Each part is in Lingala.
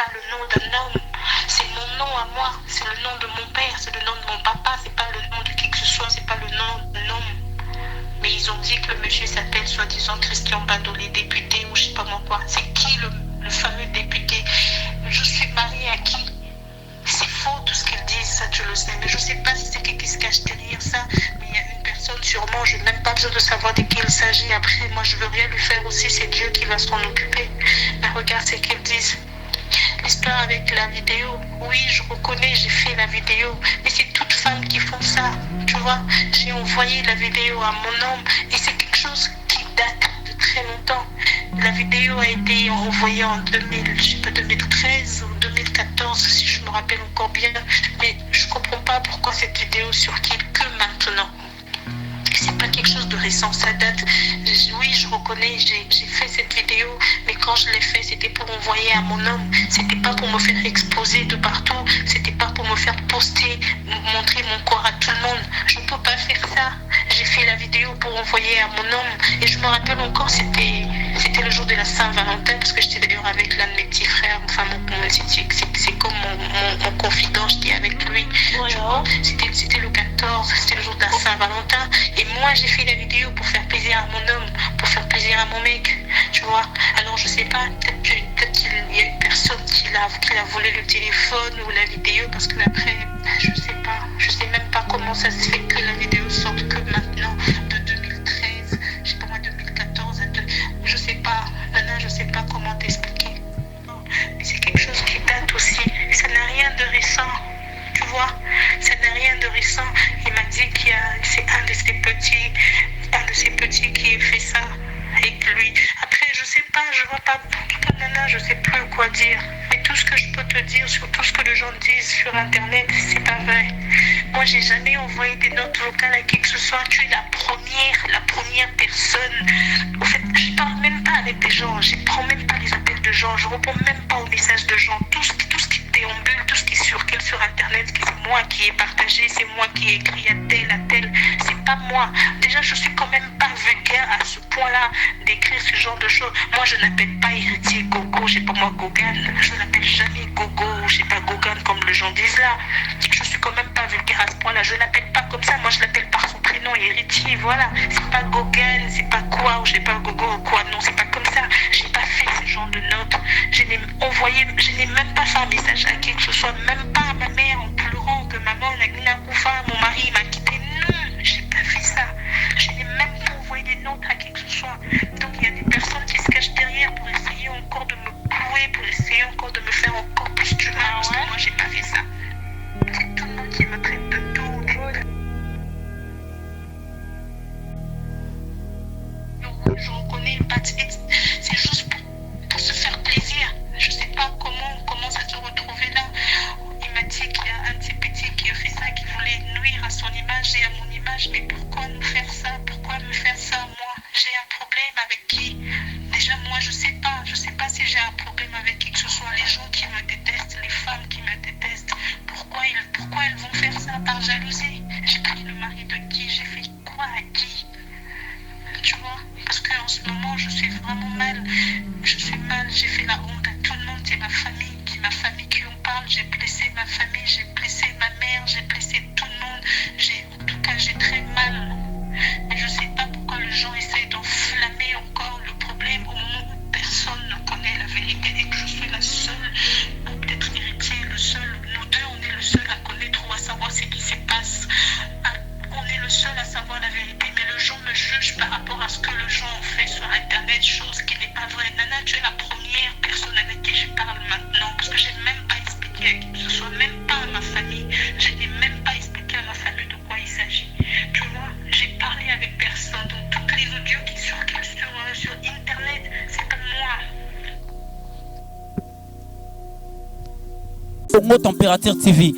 pas le nom d'un homme. C'est mon nom à moi, c'est le nom de mon père, c'est le nom de mon papa, c'est pas le nom de qui que ce soit, c'est pas le nom d'un homme. Mais ils ont dit que le monsieur s'appelle soi-disant Christian Badolé, député ou je sais pas moi quoi. C'est qui le fameux député? Je suis mariée à qui? C'est faux tout ce qu'ils disent, ça tu le sais. Mais je sais pas si c'est qui se cache derrière ça. Mais il y a une personne sûrement, je n'ai même pas besoin de savoir de qui il s'agit. Après, moi je veux rien lui faire aussi, c'est Dieu qui va s'en occuper. Mais regarde ce qu'ils disent. L'histoire avec la vidéo, oui, je reconnais, j'ai fait la vidéo, mais c'est toutes femmes qui font ça, tu vois. J'ai envoyé la vidéo à mon homme et c'est quelque chose qui date de très longtemps. La vidéo a été envoyée en 2013 ou 2014, si je me rappelle encore bien, mais je ne comprends pas pourquoi cette vidéo surgit que maintenant. C'est pas quelque chose de récent, ça date. Oui, je reconnais, j'ai fait cette vidéo, mais quand je l'ai fait, c'était pour envoyer à mon homme. C'était pas pour me faire exposer de partout. C'était pas pour me faire poster, montrer mon corps à tout le monde. Je peux pas faire ça. J'ai fait la vidéo pour envoyer à mon homme. Et je me rappelle encore, c'était le jour de la Saint-Valentin, parce que j'étais d'ailleurs avec l'un de mes petits frères. Enfin, c'est comme mon confident, j'étais avec lui. Voilà. C'était le 14, c'était le jour de la Saint-Valentin. Et moi, j'ai fait la vidéo pour faire plaisir à mon homme, pour faire plaisir à mon mec, tu vois. Alors, je sais pas, peut-être qu'il y a une personne qui l'a volé le téléphone ou la vidéo, parce que après, je sais même pas comment ça se fait que la vidéo sorte que maintenant, de 2013, je sais pas moi, 2014, je sais pas, Nana, je sais pas comment t'expliquer. Mais c'est quelque chose qui date aussi, ça n'a rien de récent. Tu vois, ça n'a rien de récent. Il m'a dit que c'est un de ses petits qui a fait ça avec lui. Après, je sais pas, je vois pas, Nana, je sais plus quoi dire. Mais tout ce que je peux te dire sur tout ce que les gens disent sur Internet, c'est pas vrai. Moi, j'ai jamais envoyé des notes vocales à qui que ce soit. Tu es la première personne. En fait, je parle même pas avec des gens. Je prends même pas les appels de gens. Je réponds même pas aux messages de gens. Tout ce qui déambule, tout ce qui circule sur Internet, c'est moi qui ai partagé, c'est moi qui ai écrit à tel. C'est pas moi. Déjà, je suis quand même pas vulgaire à ce point-là d'écrire ce genre de choses. Moi, je n'appelle pas héritier Gogo, j'ai pas moi Gogan. Je n'appelle jamais Gogo, j'ai pas Gogan comme les gens disent là. Je suis quand même pas vulgaire à ce point-là. Je l'appelle pas comme ça. Moi, je l'appelle par son prénom, héritier. Voilà. C'est pas Gogan, c'est pas quoi, ou j'ai pas Gogo ou quoi. Non, c'est pas comme ça. J'ai pas fait ce genre de notes. Je n'ai même pas fait un message à qui que ce soit, même pas à ma mère en pleurant que maman Nagina Koufa, mon mari m'a quitté. Non, j'ai pas fait ça. Je n'ai même pas envoyé des notes à qui que ce soit. Donc il y a des personnes qui se cachent derrière pour essayer encore de me clouer, pour essayer encore de me faire encore plus du mal. Parce que moi, j'ai pas fait ça. C'est tout le monde qui me traite de tout. Je reconnais pas de suite. C'est juste pour se faire plaisir. Je sais pas comment ça se retrouvait là. Il m'a dit qu'il y a un de ces petits qui a fait ça, qui voulait nuire à son image et à mon image. Mais pourquoi nous faire ça? Pourquoi me faire ça moi? J'ai un problème avec qui? Déjà moi je sais pas si j'ai un problème avec qui que ce soit. Les gens qui me détestent, les femmes qui me détestent, pourquoi elles vont faire ça? Par jalousie. J'ai pris le mari de qui? J'ai fait quoi à qui? Tu vois? Parce qu'en ce moment je suis vraiment mal. Je suis mal, j'ai fait la honte à tout le monde. C'est ma famille qui en parle. J'ai blessé ma famille, j'ai blessé ma mère, j'ai blessé tout le monde. En tout cas j'ai très mal. Mais je sais pas pourquoi les gens essayent d'enflammer encore le problème au moment où personne ne connaît la vérité et que je suis la seule, peut-être héritier, le seul. Nous deux, on est le seul à connaître ou à savoir ce qui se passe. On est le seul à savoir la vérité, mais les gens me jugent par rapport à ce que les gens ont fait sur Internet, chose qui n'est pas vraie. Nana, tu es la première personne avec qui je parle maintenant, parce que je n'ai même pas expliqué à qui que ce soit, même pas à ma famille. Je n'ai même pas expliqué à ma famille de quoi il s'agit. Tu vois, j'ai parlé avec personne. Donc, toutes les audios qui circulent sur Internet, c'est pas moi. Congo Température TV.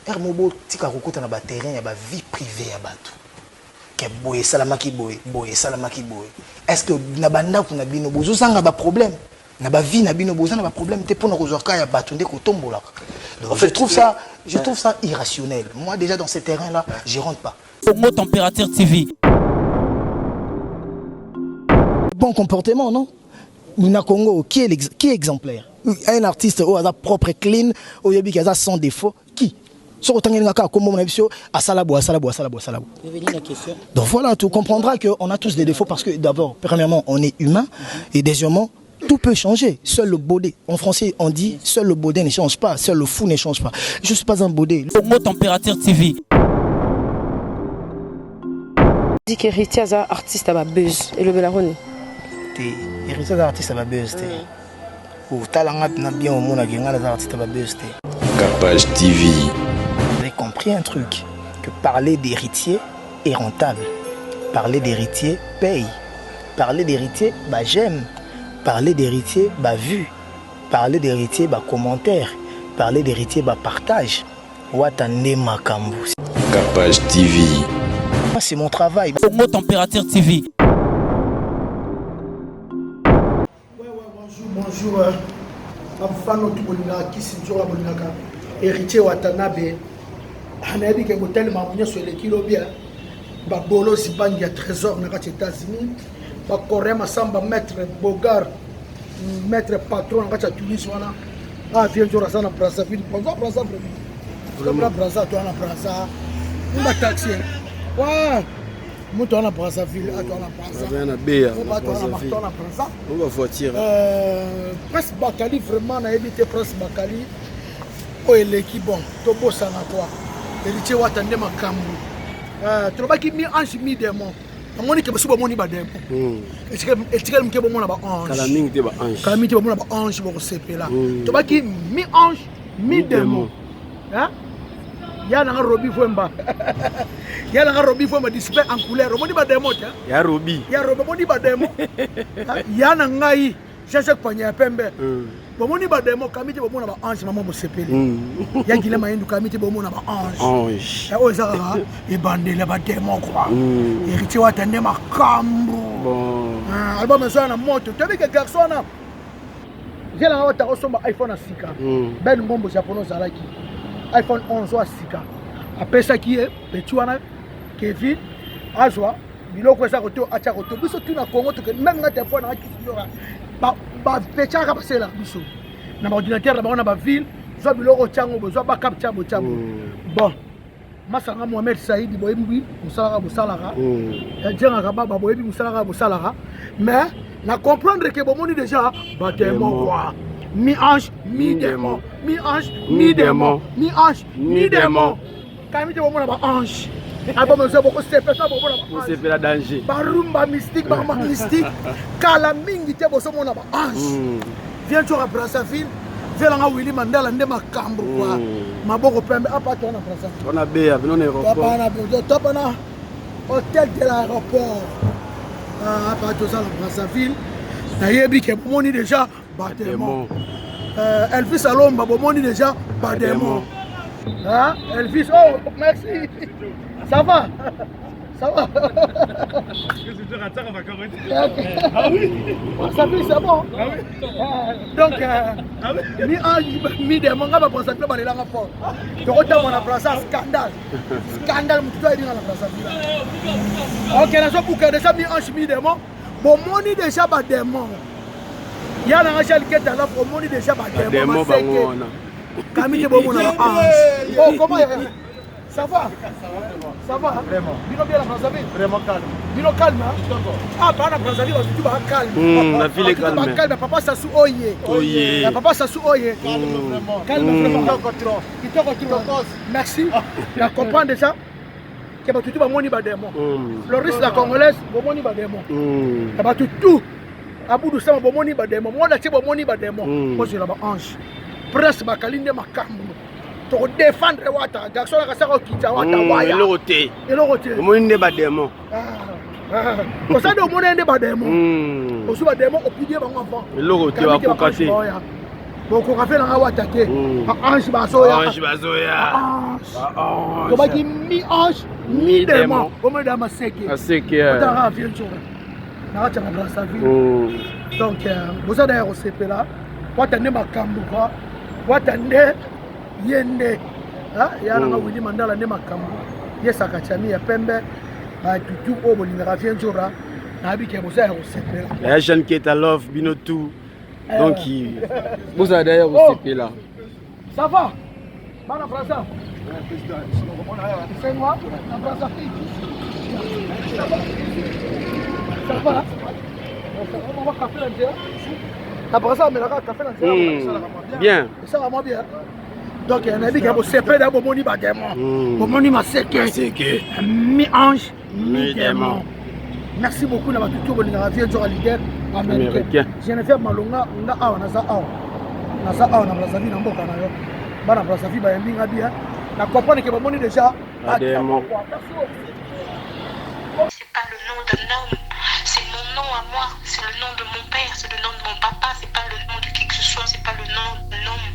Hermobo tika kokota na ba terrain ya ba vie privée ya bato. Ke boye salamaki boye salamaki boye. Est-ce que na banda kuna bino bozo sanga ba problème? Na ba vie na bino bozo na ba problème te pona kozwaka ya bato nde ko tombola. En fait, je trouve ça irrationnel. Moi déjà dans ces terrains là, j'y rentre pas. Congo Température TV. Bon comportement, non? Na Congo, qui est exemplaire? Un artiste au hasard propre, clean, au début qui a sans défaut, qui? Donc voilà, tu comprendras qu'on a tous des défauts parce que d'abord, premièrement, on est humain et deuxièmement, tout peut changer. Seul le baudet. En français, on dit seul le baudet ne change pas, seul le fou ne change pas. Je ne suis pas un baudet. Mot Température TV. Dit qu'Héritier est artiste à buzz et le Belarone. Héritier est artiste à buzz. Ou talent n'a bien au monde à gagner les artistes à buzz. Capage TV. Vous avez compris un truc, que parler d'héritier est rentable. Parler d'héritier paye. Parler d'héritier, bah j'aime. Parler d'héritier, bah vu. Parler d'héritier, bah commentaire. Parler d'héritier, bah partage. Watane Makambu. Capage TV. C'est mon travail. Mot Température TV. Bonjour. Héritier Watanabe. On a dit que l'hôtel m'a mis sur les kilos bien. Bolo Zibangia trésor dans les États-Unis. Corée Massamba maître Bogar, maître patron dans la Tunisie. Ah, viens de la Brazzaville. Bonjour Brazzaville. Comme la Brazzaville, toi la Brazzaville. On va taxi. Ouais. Moi, toi la Brazzaville. Toi la Brazzaville. On va voiture. Prince Bakali, vraiment, on a évité Prince Bakali. Oh, l'équipe, bon. Tobo Sanakwa. Héritier Watanabe Makambu. Tu vois qu'il mi ange mi démon. Amoni ke basuba moni ba démon. Etikele mke bomona ba ange. Kalaming te ba ange. Kalaming te bomona ba ange bo sepela. Tu vois qu'il mi ange mi démon. Hein? Ya na robi fwemba. Ya na robi fwemba display en couleur. Moni ba démon ta. Ya robi. Ya robi moni ba démon. Ya na ngai cherche panya pembe. Bomoni ba démon kamite bomona ba ange maman bo sepela. Ya gile mayindu kamite bomona ba ange. Ange. Ya ozara e bandele ba démon quoi. Héritier Watanabe Makambu. Bon. Album ça na moto. Tu as vu que garçon na. J'ai la wata osomba iPhone asika. Ben ngombo japonais zalaki. iPhone 11 wa sika. Apesa ki e petit wana Kevin azwa biloko eza koto acha koto biso tuna Congo to que même ngata point na kisiyora. Ba pecha ka pasela biso. Na ordinateur na bana ba ville, zo biloko chango zo ba capture bo chabo. Bon. Masanga Mohamed Saïd boyembi musala musalaka. Jenga ka baba boyebi musala musalaka. Mais na comprendre que bomoni déjà ba démon quoi. Mi ange, mi démon. Mi ange, mi démon. Mi ange, mi démon. Quand mi bomona ba ange. Aba mezo boko sepe ça bomona ba ange. C'est la danger. Barumba mystique, barumba mystique. Kala mingi te boso mona ba ange. Viens tu à Brazzaville. Viens Willy Mandela nde Makambu quoi. Maboko pembe apa to na Brazzaville. On a bea bino na aéroport. Top na hôtel de l'aéroport. Apa to ça na Brazzaville. Na yebi ke bomoni déjà Badémon. Elvis Alomba bomoni déjà Badémon. Hein? Elvis, oh merci. Ça va? Ça va? Ah oui? Ça fait c'est bon. Ah oui? Donc, mi démon va penser que balé là rapport. Tu retournes à la place scandale. Scandale tu dois dire à la place. OK, là ça pour que déjà mi ange mi démon. Bomoni déjà Badémon. Il y a un angel qui est là pour monter déjà par démon. Camille Bomo na ange. Oh comment ça va? Ça va? Vraiment. Bino bien la Brazzaville. Vraiment calme. Bino calme hein? Ah pas la Brazzaville, tu vas calme. La ville est calme. Calme, papa ça sous oye. Oye. Papa ça sous oye. Calme vraiment. Calme vraiment. Qui te retrouve. Merci. Tu comprends déjà que tu vas monter par démon. Le risque la congolaise, bomoni par démon. Ba tout. Abou Sama bomoni ba démon. Moi la ti bomoni ba démon. Moi je la ba ange. Presse Bakali nde Makambu. To défendre wata. Garçon la kasaka okita wata waya. Elogote. Bomoni nde ba démon. Ko sa do bomoni nde ba démon. Ko su ba démon opudie ba ngwa. Elogote wa kokate. Boko ka fela wata ke. Ange bazoya. Ange bazoya. Ange. To ba ki mi ange mi démon. Bomoni da maseke. Maseke. Ta rafie nchora. Na acha na Brazzaville. Donc vous allez au CP là. Watanabe Makambu quoi. Watanabe yende. Ah ya na Willy Mandela ne Makambu. Yesa kachami ya pembe. Ba tutu o bolinga vient jora. nayebi ke boza ya kosepela ya jeune Keta love bino tout donc boza d'ailleurs kosepela ça va bana brasa c'est moi na brasa ça va on va café là na brasa mais la café là bien ça va moi bien donc nayebi ke bosepela bomoni ba démon bomoni maseke mi ange mi démon. Merci beaucoup d'avoir tout le monde vie de leader américain. Je ne fais malonga nga awa naza awa na Brazzaville na mboka na yo. Bana Brazzaville ba yembinga bien. Na comprendre que bomoni déjà démon. C'est pas le nom d'un homme, c'est mon nom à moi, c'est le nom de mon père, c'est le nom de mon papa, c'est pas le nom de qui que ce soit, c'est pas le nom d'un homme.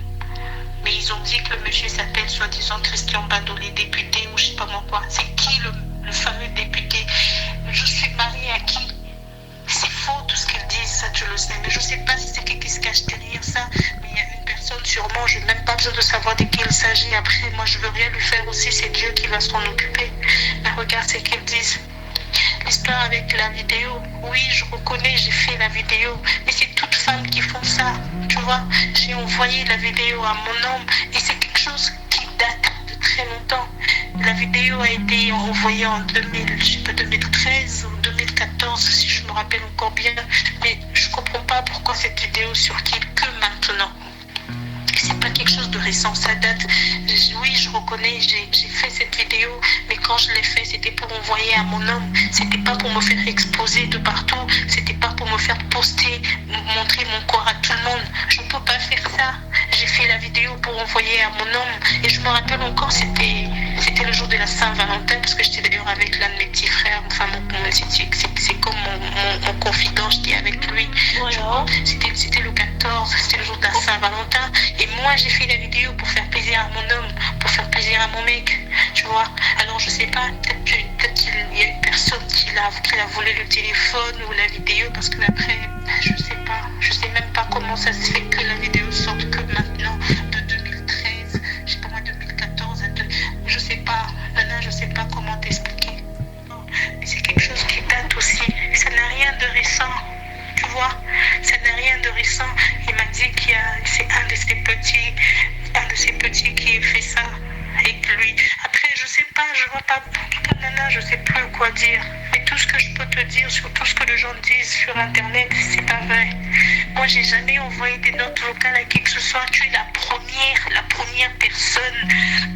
Mais ils ont dit que le monsieur s'appelle soi-disant Christian Badolé, député ou je sais pas moi quoi. C'est qui le fameux député? Je suis mariée à qui? C'est faux tout ce qu'ils disent, ça tu le sais. Mais je sais pas si c'est quelqu'un qui se cache derrière ça. Mais il y a une personne sûrement, je n'ai même pas besoin de savoir de qui il s'agit. Après, moi je veux rien lui faire aussi, c'est Dieu qui va s'en occuper. Mais regarde ce qu'ils disent. L'histoire avec la vidéo, oui je reconnais, j'ai fait la vidéo. Mais c'est toutes femmes qui font ça, tu vois. J'ai envoyé la vidéo à mon homme et c'est quelque chose qui date de très longtemps. La vidéo a été envoyée en 2013 ou 2014, si je me rappelle encore bien. Mais je ne comprends pas pourquoi cette vidéo surkit que maintenant. C'est pas quelque chose de récent, ça date. Oui, je reconnais, j'ai fait cette vidéo, mais quand je l'ai fait, c'était pour envoyer à mon homme. C'était pas pour me faire exposer de partout. C'était pas pour me faire poster, montrer mon corps à tout le monde. Je ne peux pas faire ça. J'ai fait la vidéo pour envoyer à mon homme. Et je me rappelle encore, c'était le jour de la Saint-Valentin, parce que j'étais d'ailleurs avec l'un de mes petits frères. Enfin, c'est comme mon confident, j'étais avec lui. C'était le 14, c'était le jour de la Saint-Valentin. Et moi, j'ai fait la vidéo pour faire plaisir à mon homme, pour faire plaisir à mon mec, tu vois. Alors, je sais pas, peut-être qu'il y a une personne qui a volé le téléphone ou la vidéo, parce que après, je sais même pas comment ça se fait que la vidéo sorte que maintenant, de 2013, je sais pas moi, 2014, je sais pas, Nana, je sais pas comment t'expliquer. Mais c'est quelque chose qui date aussi, ça n'a rien de récent. Tu vois, ça n'a rien de récent. Il m'a dit que c'est un de ses petits qui a fait ça avec lui. Après, je sais pas, je vois pas, Nana, je sais plus quoi dire. Mais tout ce que je peux te dire sur tout ce que les gens disent sur Internet, c'est pas vrai. Moi, j'ai jamais envoyé des notes vocales à qui que ce soit. Tu es la première personne.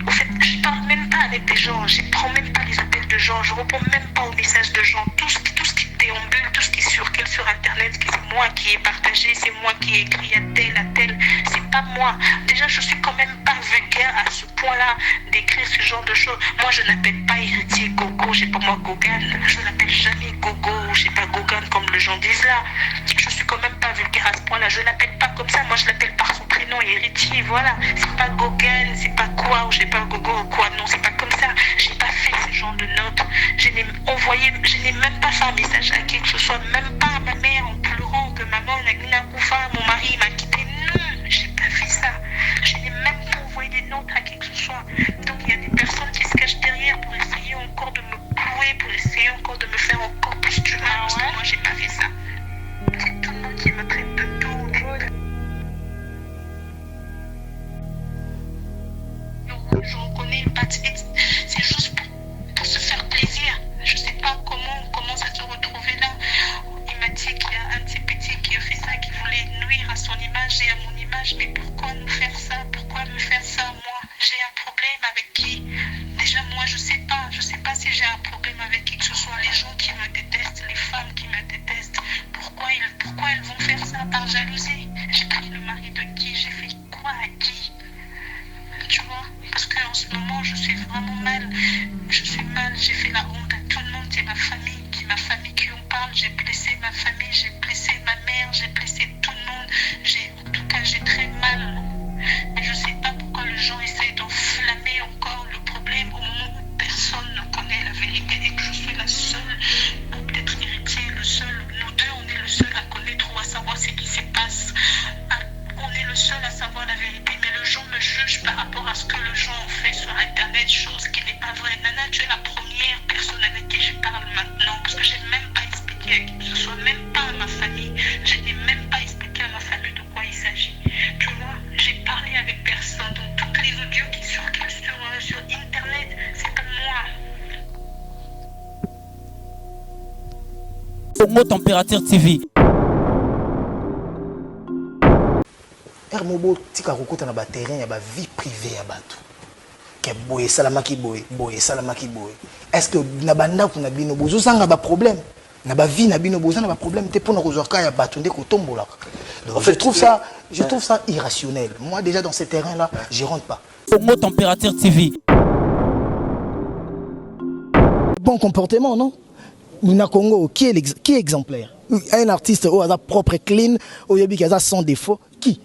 En fait, je parle même pas avec des gens. Je prends même pas les appels de gens. Je réponds même pas aux messages de gens. Tout ce qui déambule, tout ce qui circule sur Internet, c'est moi qui ai partagé, c'est moi qui ai écrit à tel. C'est pas moi. Déjà, je suis quand même pas vulgaire à ce point-là d'écrire ce genre de choses. Moi, je n'appelle pas héritier Gogo, j'ai pas moi Gogan. Je n'appelle jamais Gogo, j'ai pas Gogan comme les gens disent là. Je suis quand même pas vulgaire à ce point-là. Je l'appelle pas comme ça. Moi, je l'appelle par son prénom, héritier. Voilà. C'est pas Gogan, c'est pas quoi ou j'ai pas Gogo ou quoi. Non, c'est pas comme ça. J'ai pas fait ce genre de notes. Je n'ai même pas fait un message à qui que ce soit, même pas à ma mère en pleurant que maman n'a Koufa, mon mari m'a quitté. Non, j'ai pas fait ça. Je n'ai même pas envoyé des notes à qui que ce soit. Donc il y a des personnes qui se cachent derrière pour essayer encore de me clouer, pour essayer encore de me faire encore plus du mal. Parce que moi j'ai pas fait ça. C'est tout le monde qui me traite de tout. Je reconnais le bâtiment, c'est juste pour se faire plaisir. Je sais pas comment ça se retrouvait là. Il m'a dit qu'il y a un de ses petits qui a fait ça, qui voulait nuire à son image et à mon image. Mais pourquoi me faire ça? Pourquoi me faire ça moi? J'ai un problème avec qui? Déjà moi je sais pas si j'ai un problème avec qui que ce soit. Les gens qui me détestent, les femmes qui me détestent, pourquoi elles vont faire ça? Par jalousie? J'ai pris le mari de qui? J'ai fait quoi à qui? Tu vois? Parce qu'en ce moment je suis vraiment mal. Je suis mal, j'ai fait la honte à tout le monde. C'est ma famille qui en parle. J'ai blessé ma famille, j'ai blessé ma mère, j'ai blessé tout le monde. En tout cas j'ai très mal. Mais je sais pas pourquoi les gens essayent d'enflammer encore le problème au moment où personne ne connaît la vérité et que je suis la seule, ou peut-être héritier, le seul. Nous deux on est le seul à connaître ou à savoir ce qui se passe. On est le seul à savoir la vérité, mais les gens me jugent par rapport à ce que les gens ont fait sur Internet, chose qui n'est pas vraie. Nana, tu es la première personne avec qui je parle maintenant, parce que je n'ai même pas expliqué à qui Congo Température TV. Hermobo tika kokota na ba terrain ya ba vie privée ya bato. Que boye salamaki boye, boye salamaki boye. Est-ce que na banda kuna bino bozo sanga ba problème? Na ba vie na bino bozo na ba problème te pona kozwaka ya bato nde ko tombola. En fait, je trouve ça irrationnel. Moi déjà dans ces terrains là, je rentre pas. Congo Température TV. Bon comportement, non? Nina Congo, qui est exemplaire? Un artiste au hasard propre et clean, au yabi qui a sans défaut, qui?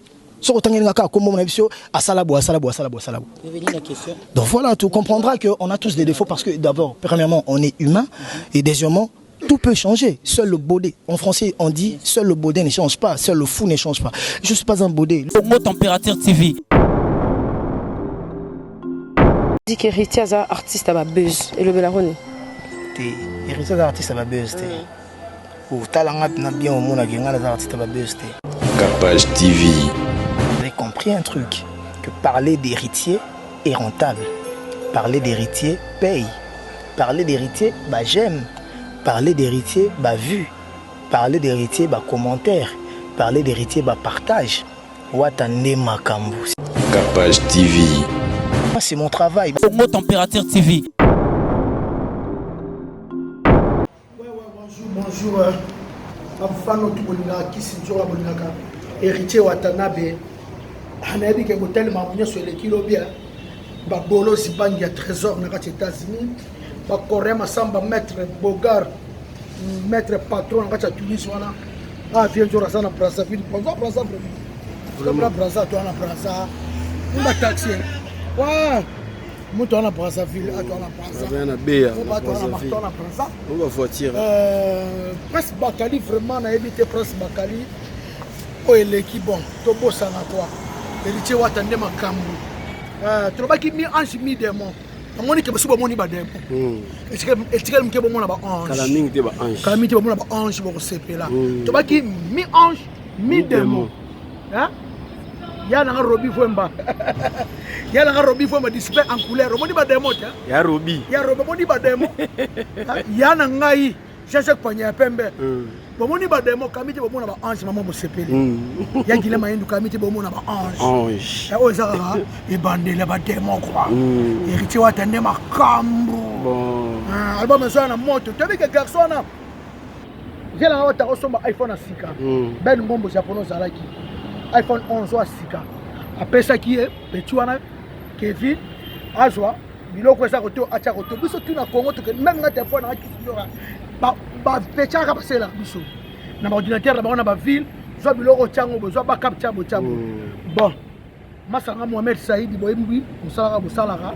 Donc voilà, tu comprendras qu'on a tous des défauts parce que d'abord, premièrement, on est humain et deuxièmement, tout peut changer. Seul le baudet. En français, on dit seul le baudet ne change pas, seul le fou ne change pas. Je ne suis pas un baudet. Congo Température TV. Dit qu'Héritier est un artiste à ma buzz et le Belarone. Héritier est un artiste à ma buzz. Ou talanga na bien au monde qui est un artiste à ma buzz. Capage TV. Vous avez compris un truc, que parler d'héritier est rentable. Parler d'héritier paye. Parler d'héritier, bah j'aime. Parler d'héritier, bah vu. Parler d'héritier, bah commentaire. Parler d'héritier, bah partage. Watane Makambu. Capage TV. C'est mon travail. Congo Température TV. Bonjour. Héritier Watanabe. Hanabi ke hotel mamunya sur le kilo bien. Ba bolo si bangi ya trésor na kati États-Unis. Ba Corée masamba maître Bogart, maître patron na kati Tunis wana. Ah viens tu rasa na Brazzaville. Bonjour Brazzaville. Comme la Brazza toi na Brazza. Uma taxi. Wa muto na Brazzaville, à toi na Brazza. Rien à béa. On va toi na Brazza. On va voiture. Presse Bakali vraiment na évité Presse Bakali. Oh eleki bon, tobo sana toi. Héritier Watanabe makambu. Trobaki mi ange mi démon. Amoni ke basuba moni ba démon. Etikele mke bo mona ba ange. Kala mingi te ba ange. Kala mingi te bo mona ba ange bo sepela. Trobaki mi ange mi démon. Hein? Yana nga robi fwemba. Yana nga robi fwemba display en couleur. Moni ba démon ta. Ya robi. Ya robi moni ba démon. Yana ngai Jean-Jacques Panya pembe. Bomoni ba démon kamiti bo mona ba ange maman bo sepela. Ya kile mayendu kamiti bo mona ba ange. Ange. Ya ozaka e bandele ba démon quoi. Héritier Watanabe makambu. Bon. Album ça na moto. Tu as que garçon na. J'ai la haute osomba iPhone à sika. Ben ngombo japonais zalaki. iPhone 11 wa sika. Après ça qui est petit wana Kevin azwa biloko esa koto acha koto biso tuna Congo to même na téléphone na kisiyora. Ba pecha ka pasela biso. Na ordinateur na ba ville, zo biloko chango bo zo ba capture bo chango. Bon. Masanga Mohamed Saïd boyebi musala musalaka.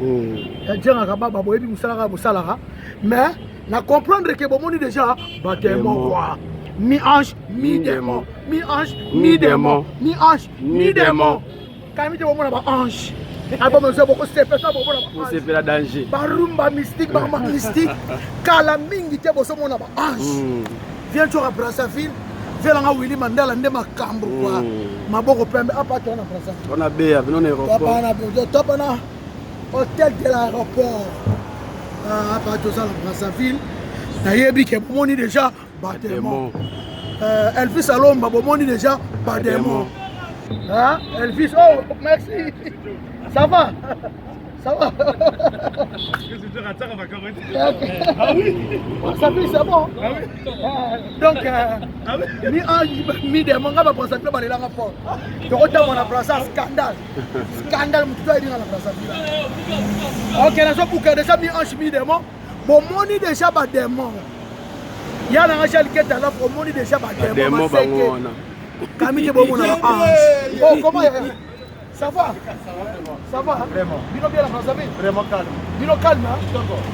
Ya jenga ka baba boyebi musala musalaka. Mais na comprendre que bomoni déjà bâtiment quoi. Mi ange, mi démon. Mi ange, mi démon. Mi ange, mi démon. Quand mi te bomona ba ange. Album ça beaucoup c'est ça bomona ba. C'est fait la danger. Barumba mystique, barumba mystique. Kala mingi te boso mona ba ange. Viens tu à Brazzaville. Viens là Willy Mandela ndé makambo quoi. Maboko pembe apa to na Brazzaville. On a béa, non aéroport. Top na hôtel de l'aéroport. Apa to ça na Brazzaville. Na yebi ke bomoni déjà bâtiment. Elvis Alomba bomoni déjà bâtiment. Hein? Elvis, oh merci. Ça va? Ça va? Ah oui? Ça fait c'est bon. Ah oui? Donc, mi démon va penser que va aller là fort. Donc autant on a placé scandale. Scandale tout doit dire la place. OK, là pour que déjà mi ange mi démon. Bon moni déjà ba démon. Ya na ngashal keta là pour moni déjà ba démon. Démon Camille bon mon ange. Oh comment ça va? Ça va? Vraiment. Bino bien la Brazzaville? Vraiment calme. Bino calme hein?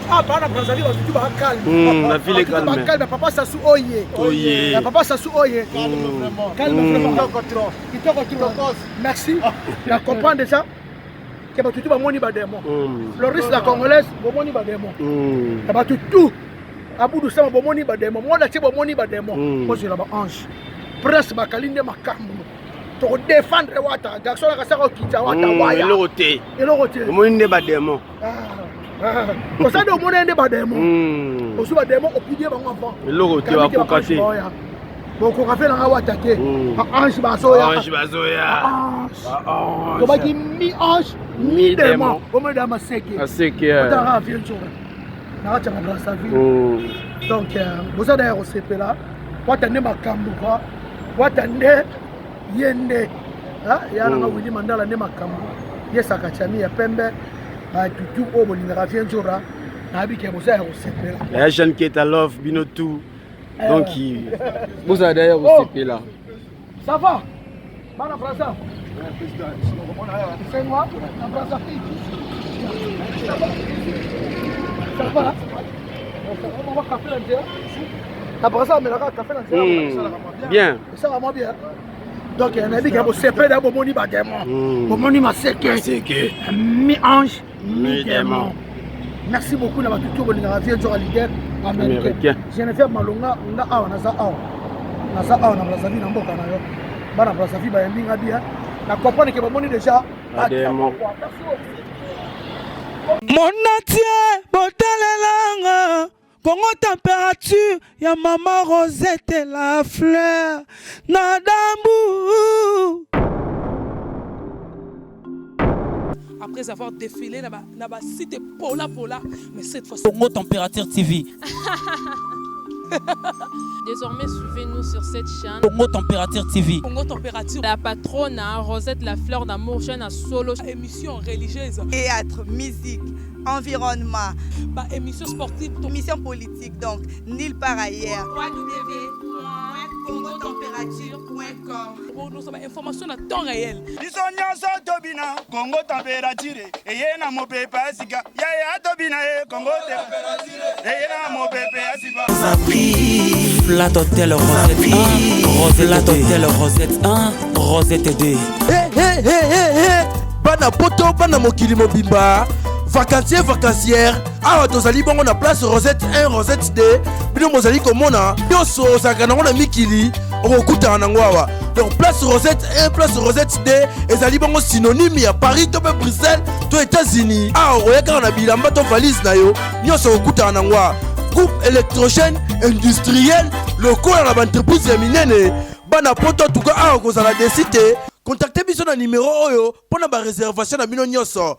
Ah, pas la Brazzaville, tu vas calme. La ville est calme. Calme, papa ça sous oye. Oye. Papa ça sous oye. Calme vraiment. Calme vraiment. Qui te retrouve. Merci. Tu comprends déjà que tu vas moni ba démon. Floris la congolaise, moni ba démon. Tu tout. Abou sama bomoni ba démon. Moi la tibo moni ba démon. Moi je la ba ange. Presse bakalinde makambo. Pour défendre Wata, garçon la kasa ko kita Wata waya. Elote. Elote. Moni ba démon. Pour ça, on a des démons. On a des démons au pied de mon enfant. Et l'eau, tu vas pour casser. Bon, on a fait la attaquer. Ange Basoya. Ange Basoya. On va dire mi-ange, mi-démon. On va dire ma séquille. À séquille. On a fait une chose. On a fait sa vie. Donc, vous avez au CP là. Vous attendez ma cambo. Vous attendez Yende. Il y a un Willy Mandala ne ma cambo. Yes, à Kachami, à Pembe. Tout au bon, il a fait un jour. Il y a Jeanne qui est à l'offre, Binotou. Donc, vous avez d'ailleurs au CP là. Ça va? Mana Frasa? C'est moi? Ça va? On va café l'intérieur. La Frasa, mais la café l'intérieur. Bien. Ça va bien. Donc, il y a un ami qui a au CP là, Bomoni Badémon. Bomoni Maseke. Mi-ange, mi-démon. Merci beaucoup d'avoir tout le monde qui a leader américain. Je ne fais malonga, on a un asa on a ça on a la vie dans boka na yo. Bana la vie ba yinga bien. Na comprendre que bomoni déjà. Mon atier botalelanga Congo température ya maman Rosette et la fleur Nadambu. Après avoir défilé là-bas, cité Pola, mais cette fois-ci. Congo Température TV. Désormais, suivez-nous sur cette chaîne. Congo Température TV. Congo Température. La patronne, Rosette la fleur d'amour, chaîne à solo. Émission religieuse. Théâtre, musique, environnement. Émission sportive. Émission politique, donc, nulle part ailleurs. www.congotempérature.com. Pour nous avons information à temps réel. Congo Température. Et y a mon pépé Asika. Yaya Tobina Congo Température. Et y a mon pépé Asika. Flat Hotel Rosette 1, Rosette Hotel Rosette 1, Rosette 2. Bana poto, bana mokili mobimba. Vacancier, vacancière. Ah, tozali bongo na place Rosette 1, Rosette 2. Bino mozali komona. Yoso sakana ngona mikili. Okuta na ngwawa. Donc place Rosette 1, place Rosette 2. Ezali bongo synonyme ya Paris, to Bruxelles, to États-Unis. Ah, oyeka na bilamba to valise na yo. Nyoso okuta na ngwa. Groupe électrogène industriel locaux à l'entreprise minene. Bana poto tuka a kozala desité. Contactez biso na numéro oyo pour na ba réservation na bino nyoso.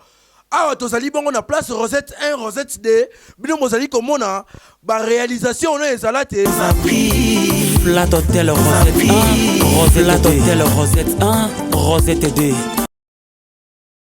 Awa tozali bongo na place Rosette 1, Rosette 2. Bino mozali komona ba réalisation na ezalate. Flat Hotel Rosette 1, Rosette Hotel Rosette 1, Rosette 2.